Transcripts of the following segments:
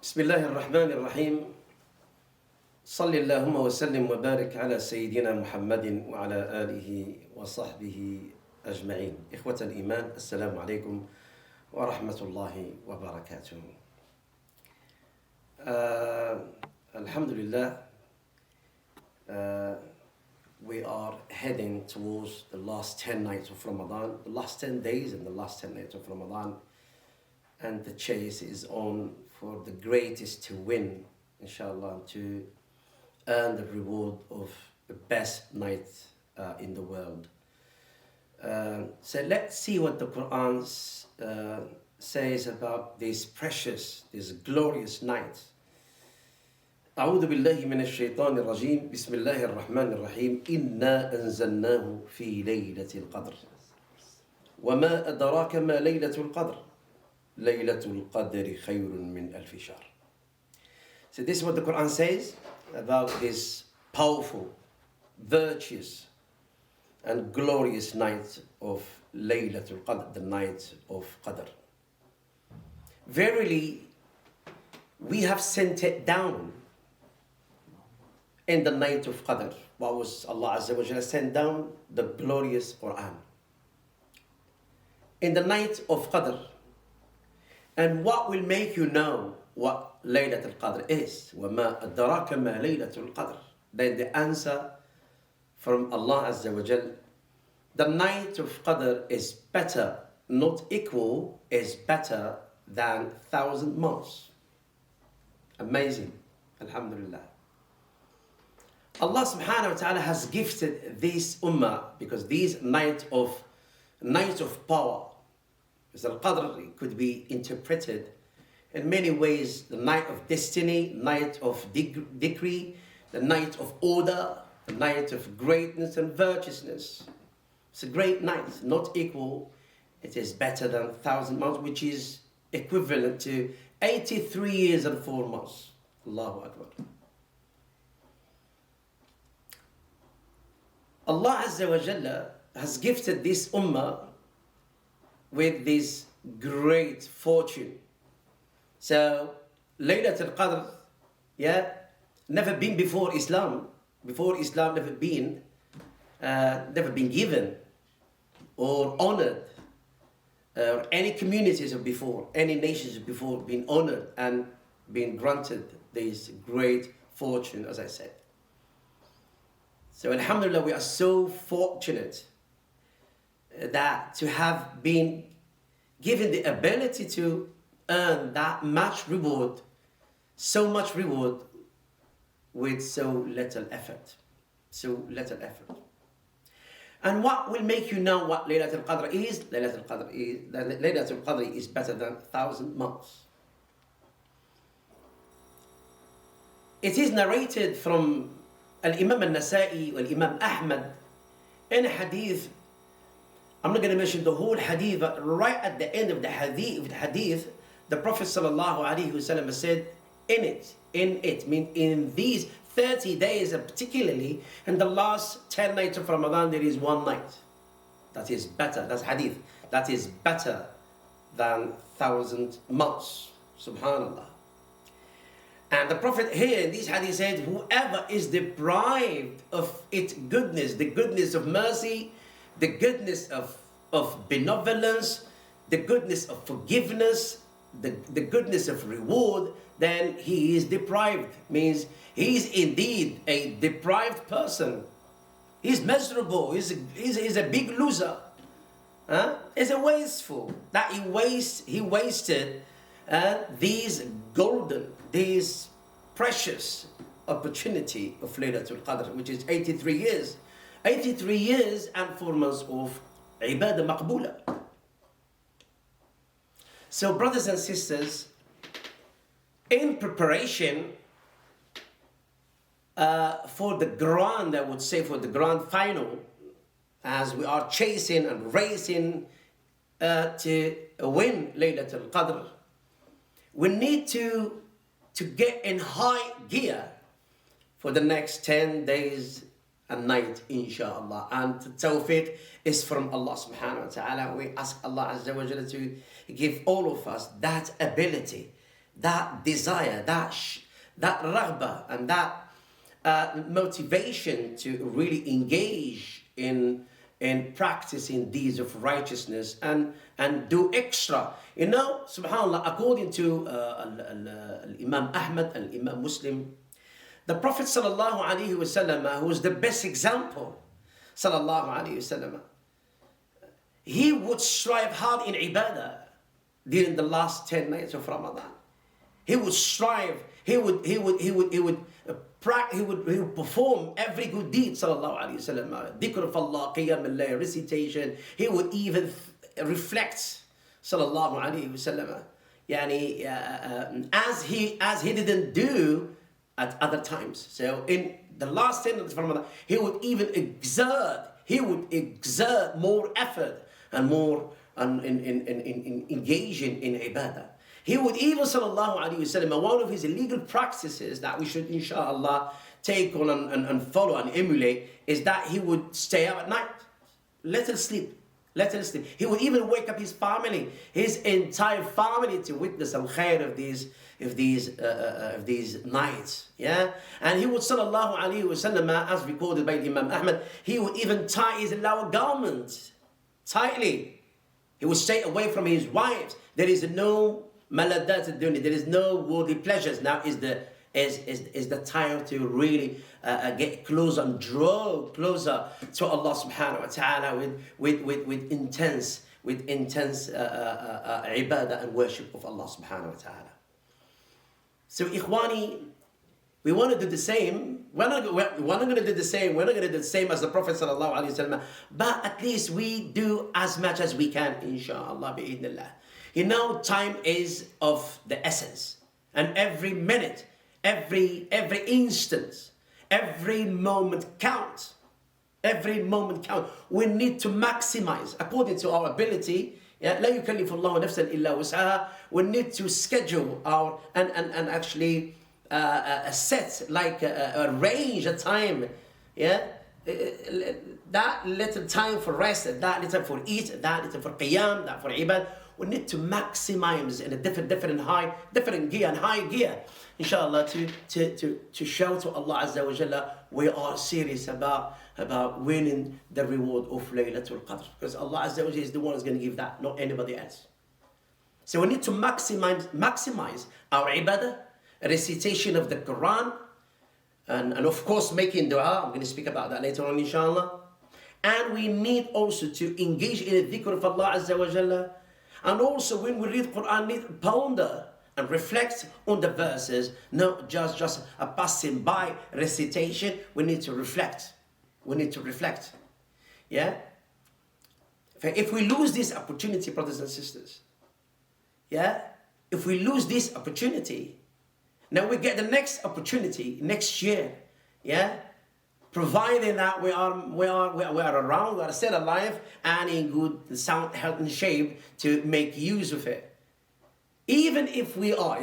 بسم الله الرحمن الرحيم. صل اللهم وسلم وبارك على سيدنا محمد وعلى آله وصحبه أجمعين. إخوة الإيمان، السلام عليكم ورحمة الله وبركاته. Alhamdulillah, we are heading towards the last 10 nights of Ramadan, the last 10 days and the last 10 nights of Ramadan, and the chase is on for the greatest to win, inshallah, to earn the reward of the best night in the world. So let's see what the Quran says about this precious, this glorious night. أعوذ بالله من الشيطان الرجيم. بسم الله الرحمن الرحيم. إنا أنزلناه في ليلة القدر وما أدراك ما ليلة القدر ليلة القدر خير من ألف شهر. So this is what the Quran says about this powerful, virtuous and glorious night of Laylatul Qadr, the night of Qadr. Verily, we have sent it down in the night of Qadr. What was Allah Azza wa Jalla sent down? The glorious Quran. In the night of Qadr. And what will make you know what Laylatul Qadr is? وَمَا أَدْرَاكَ مَا لَيْلَةُ الْقَدْرِ. Then the answer from Allah Azza wa Jal, the night of Qadr is better, not equal, is better than 1,000 months. Amazing. Alhamdulillah. Allah subhanahu wa ta'ala has gifted this ummah because these night of power, because Al-Qadr could be interpreted in many ways: the night of destiny, night of decree, the night of order, the night of greatness and virtuousness. It's a great night, not equal. It is better than 1,000 months, which is equivalent to 83 years and 4 months. Allahu Akbar. Allah Azza wa Jalla has gifted this ummah with this great fortune. So, Laylatul Qadr, never been before Islam. Before Islam, never been given or honored. Any communities of before, any nations of before, been honored and been granted this great fortune, as I said. So, alhamdulillah, we are so fortunate that to have been given the ability to earn that much reward, so much reward, with so little effort. So little effort. And what will make you know what Laylatul Qadr is? Laylatul Qadr is better than 1,000 months. It is narrated from Al-Imam Al-Nasa'i and Imam Ahmad in a hadith. I'm not going to mention the whole hadith, but right at the end of the hadith, the Prophet ﷺ said, in these 30 days, and particularly in the last 10 nights of Ramadan, there is one night that is better. That's hadith. That is better than 1,000 months. Subhanallah. And the Prophet here in this hadith said, whoever is deprived of its goodness, the goodness of mercy, the goodness of benevolence, the goodness of forgiveness, the goodness of reward, then he is deprived. Means he is indeed a deprived person. He's miserable. He's a big loser. He's a wasteful. That he wasted these golden, these precious opportunity of Laylatul Qadr, which is 83 years. 83 years and 4 months of ibadah maqbula. So, brothers and sisters, in preparation for the grand, I would say for the grand final, as we are chasing and racing to win Laylatul Qadr, we need to get in high gear for the next 10 days and night, inshallah. And the tawfiq is from Allah subhanahu wa ta'ala. We ask Allah Azza wa Jalla to give all of us that ability, that desire, that raghbah, and that motivation to really engage in practicing deeds of righteousness and do extra. You know, subhanAllah, according to Imam Ahmad and Imam Muslim, the Prophet sallallahu alaihi wasallam, who was the best example, sallallahu alaihi wasallam, he would strive hard in ibadah during the last 10 nights of Ramadan. He would strive. He would perform every good deed. Sallallahu alaihi wasallam. Dhikr of Allah, qiyam al-layl, recitation. He would even reflect. Sallallahu alaihi wasallam. Yani, as he didn't do at other times. So in the last 10 nights of Ramadan, he would even exert. He would exert more effort and more in engaging in ibadah. He would even, sallallahu alayhi wasallam, one of his illegal practices that we should inshallah take on and follow and emulate is that he would stay up at night, let her sleep. He would even wake up his family, his entire family, to witness al khair of these nights. Yeah, and he would, sallallahu alayhi wasallam, as recorded by Imam Ahmad, he would even tie his lower garment tightly. He would stay away from his wives. There is no maladat dunya. There is no worldly pleasures. Now is the time to really get closer and draw closer to Allah subhanahu wa ta'ala with intense ibadah and worship of Allah subhanahu wa ta'ala. So ikhwani, we want to do the same. We're not going to do the same. We're not going to do the same as the Prophet sallallahu alaihi wasallam. But at least we do as much as we can, inshallah, bi'idhnillah. You know, time is of the essence, and every minute, every instant, every moment counts. Every moment counts. We need to maximize according to our ability. لا يكلف الله نفسا إلا وسعها. We need to schedule our and actually set, like arrange a time, yeah, that little time for rest, that little for eat, that little for qiyam, that for ibad. We need to maximize in a different gear and high gear, inshallah, to show to Allah Azza wa Jalla we are serious about winning the reward of Laylatul Qadr, because Allah Azza wa Jalla is the one who's going to give that, not anybody else. So we need to maximize our ibadah, recitation of the Quran, and of course making dua. I'm going to speak about that later on, inshallah. And we need also to engage in the dhikr of Allah Azza wa Jalla. And also when we read Quran, need to ponder and reflect on the verses, not just a passing by recitation. We need to reflect. Yeah? If we lose this opportunity, brothers and sisters, yeah? If we lose this opportunity, now we get the next opportunity next year, yeah? Providing that we are around, we are still alive and in good sound health and shape to make use of it. Even if we are,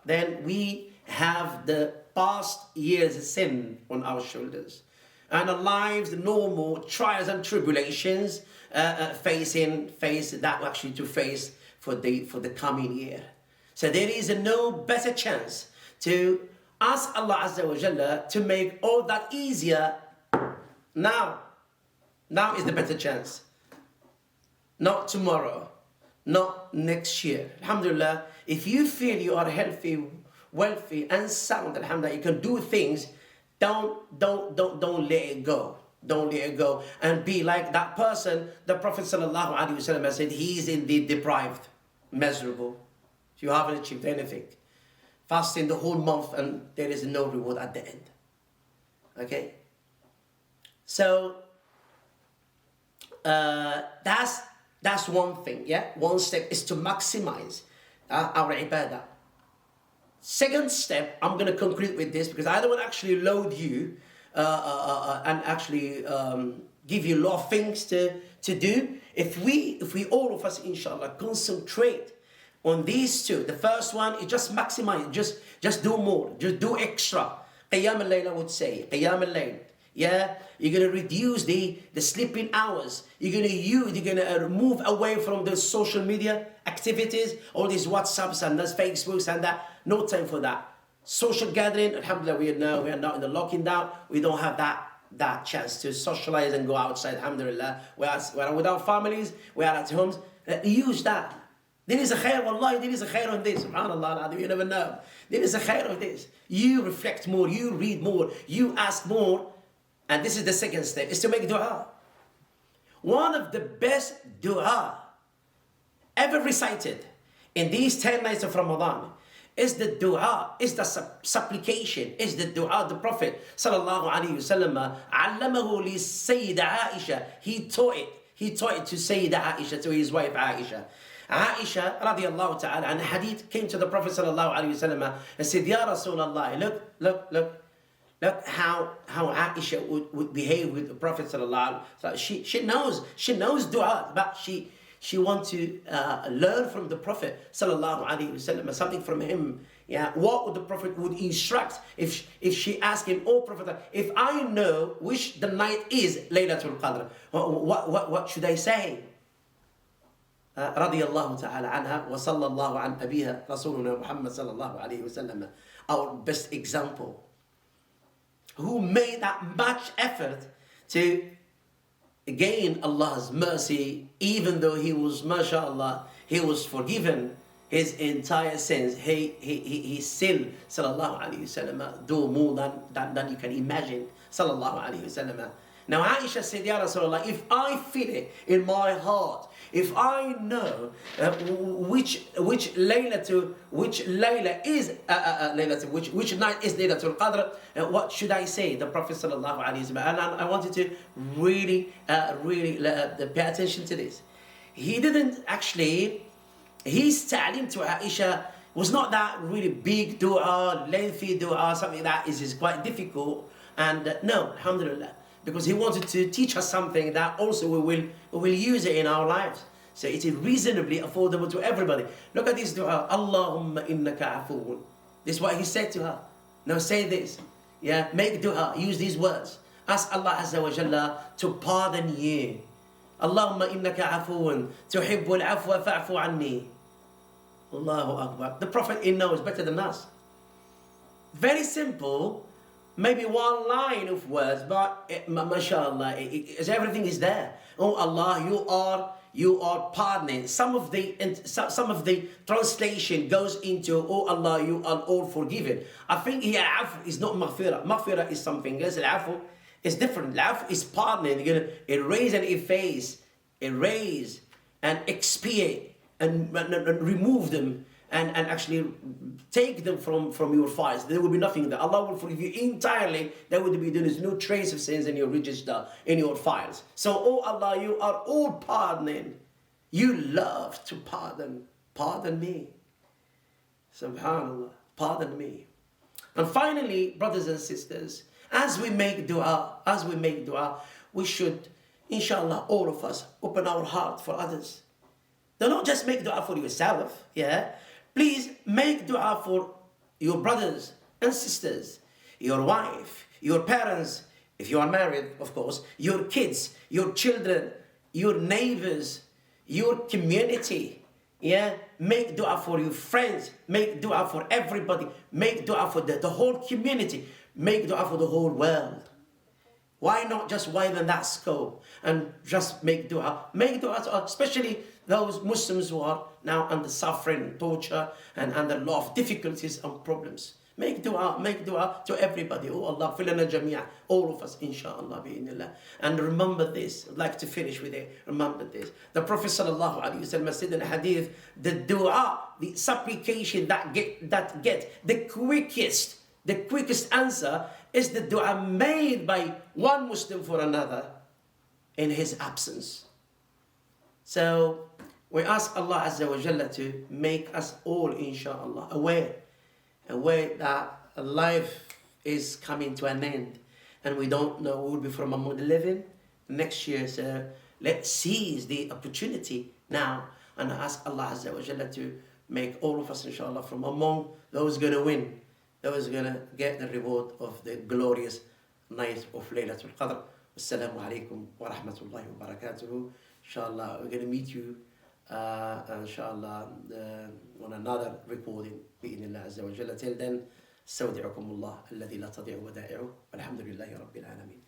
then we have the past year's sin on our shoulders, and our lives, the normal trials and tribulations face for the coming year. So there is no better chance to ask Allah Azza wa Jalla to make all that easier now. Now is the better chance. Not tomorrow, not next year. Alhamdulillah, if you feel you are healthy, wealthy and sound, alhamdulillah, you can do things, don't let it go. Don't let it go and be like that person. The Prophet sallallahu alaihi wasallam has said, he is indeed deprived, miserable. You haven't achieved anything. Fasting the whole month and there is no reward at the end. Okay? So that's one thing, yeah? One step is to maximize our ibadah. Second step, I'm going to conclude with this because I don't want to actually load you and actually give you a lot of things to do. If we all of us, inshallah, concentrate on these two. The first one is just maximize, just do more, just do extra. Qiyam al-layl, I would say. Qiyam al-layl. Yeah, you're gonna reduce the sleeping hours. You're gonna move away from the social media activities, all these WhatsApps and those Facebooks and that. No time for that. Social gathering, alhamdulillah, we are now in the locking down. We don't have that chance to socialize and go outside, alhamdulillah. We're with our families, we are at homes. Use that. There is a khair, wallahi, there is a khair on this. Subhanallah, you never know. There is a khair on this. You reflect more, you read more, you ask more. And this is the second step, is to make dua. One of the best dua ever recited in these 10 nights of Ramadan is the dua, is the supplication, is the dua. The Prophet sallallahu alaihi wasallam allamahu li Sayyida Aisha. He taught it to Sayyida Aisha, to his wife Aisha. Aisha radiallahu ta'ala, and hadith came to the Prophet sallallahu alaihi wasallam and said, Ya Rasulullah, look how Aisha would behave with the Prophet sallallahu alaihi wasallam. She knows dua, but she wants to learn from the Prophet sallallahu alaihi wasallam, something from him. Yeah, what would the Prophet would instruct if she asked him, oh Prophet, if I know which the night is Laylatul Qadr, what should I say? رضي الله تعالى عنها وصلى الله عن أبيها رسولنا محمد صلى الله عليه وسلم, our best example, who made that much effort to gain Allah's mercy, even though he was, mashallah, he was forgiven his entire sins. He still, sallallahu alayhi wasallam, do more than you can imagine, sallallahu alayhi wasallam. Now Aisha said, Ya Rasulullah, if I feel it in my heart, if I know which night is Laylatul Qadr, what should I say? The Prophet sallallahu alaihi wasallam, and I wanted to really pay attention to this. He didn't actually, his ta'lim to Aisha was not that really big dua, lengthy dua, something that is quite difficult. And no, alhamdulillah, because he wanted to teach us something that also we will use it in our lives. So it is reasonably affordable to everybody. Look at this dua. Allahumma innaka afuun. This is what he said to her. Now say this. Yeah, make dua. Use these words. Ask Allah Azza wa Jalla to pardon you. Allahumma innaka afuun. Tuhibbul afwa fa'fu anni. Allahu Akbar. The Prophet knows better than us. Very simple. Maybe one line of words, but mashallah, everything is there. Oh Allah, you are pardoning. Some of the translation goes into, oh Allah, you are all forgiven. I think here afu is not maghfirah. Maghfirah is something else. Afu is different. Afu is pardoning. You're gonna erase and erase and expiate and remove them. And actually take them from your files. There will be nothing there. Allah will forgive you entirely. There is no trace of sins in your register, in your files. So, oh Allah, you are all pardoning. You love to pardon. Pardon me. Subhanallah. Pardon me. And finally, brothers and sisters, as we make dua, we should, inshallah, all of us, open our heart for others. Do not just make dua for yourself, yeah? Please make dua for your brothers and sisters, your wife, your parents, if you are married, of course, your kids, your children, your neighbors, your community. Yeah, make dua for your friends, make dua for everybody, make dua for the whole community, make dua for the whole world. Why not just widen that scope and just make dua? Make dua, especially those Muslims who are now under suffering, torture, and under a lot of difficulties and problems. Make dua to everybody. Oh Allah, filana jamia, all of us, inshallah, bi'inillah. And remember this, I'd like to finish with it, remember this. The Prophet sallallahu alaihi wasallam said in a hadith, the dua, the supplication that get the quickest answer is the dua made by one Muslim for another in his absence. So we ask Allah Azza wa Jalla to make us all, inshallah, aware that life is coming to an end and we don't know who will be from among the living next year. So let's seize the opportunity now and ask Allah Azza wa Jalla to make all of us, inshallah, from among those going to win, those going to get the reward of the glorious night of Laylatul Qadr. Assalamu alaikum wa rahmatullahi wa barakatuhu. Inshallah, we're going to meet you inshallah on another recording بإذن الله عز وجل. Till then, استودعكم الله الذي لا تضيع ودائعه والحمد لله رب العالمين.